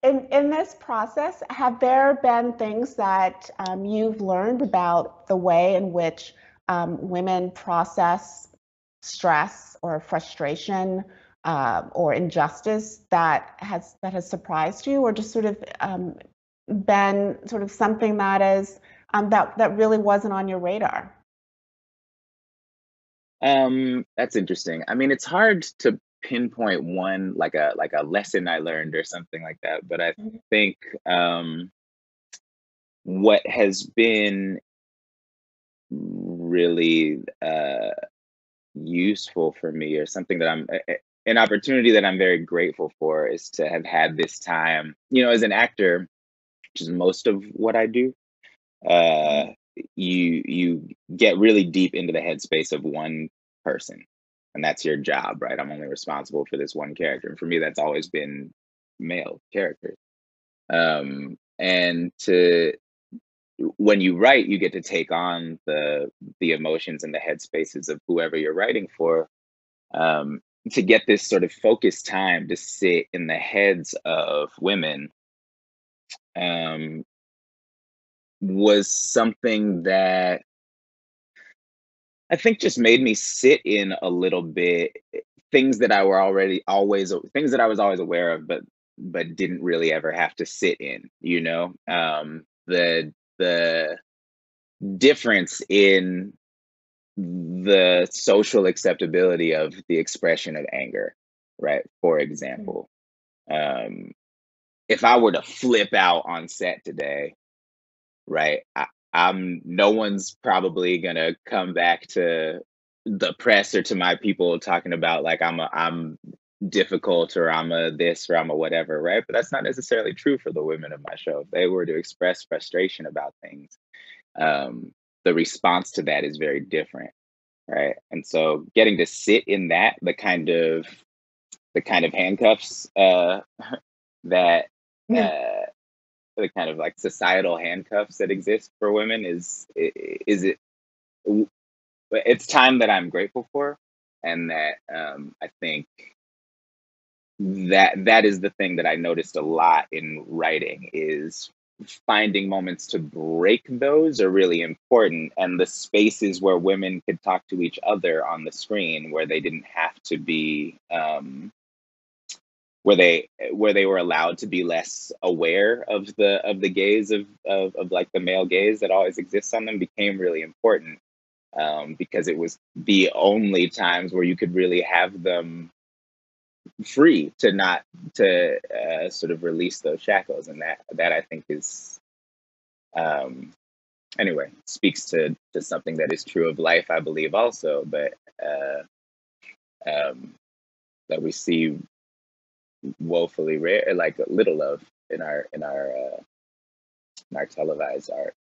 In this process, have there been things that you've learned about the way in which women process stress or frustration or injustice that has surprised you, or just sort of been sort of something that is that really wasn't on your radar? That's interesting. I mean, it's hard to pinpoint one like a lesson I learned or something like that, but I Mhm. think what has been really useful for me, or something that an opportunity that I'm very grateful for, is to have had this time, as an actor, which is most of what I do. uh Mhm. you get really deep into the headspace of one person, and that's your job, right? I'm only responsible for this one character, and for me that's always been male characters. And to When you write, you get to take on the emotions and the headspaces of whoever you're writing for. um to get this sort of focused time to sit in the heads of women um was something that I think just made me sit in a little bit, things that I were already always things that I was always aware of, but didn't really ever have to sit in, the difference in the social acceptability of the expression of anger, right? For Mhm. example, um, if I were to flip out on set today, right? I'm no one's probably gonna come back to the press or to my people talking about like I'm difficult, or I'm a this, or I'm a whatever, right? But that's not necessarily true for the women of my show. If they were to express frustration about things, um, the response to that is very different, right? And so getting to sit in that, the kind of handcuffs that Yeah. uh the kind of like societal handcuffs that exist for women is it it's time that I'm grateful for, and that I think that is the thing that I noticed a lot in writing, is finding moments to break those are really important, and the spaces where women could talk to each other on the screen, where they didn't have to be where they were allowed to be less aware of the gaze of like the male gaze that always exists on them, became really important, because it was the only times where you could really have them free to not to sort of release those shackles, and that I think is, um, anyway, speaks to something that is true of life, I believe, also, but uh, um, that we see woefully rare, like little of in our televised art.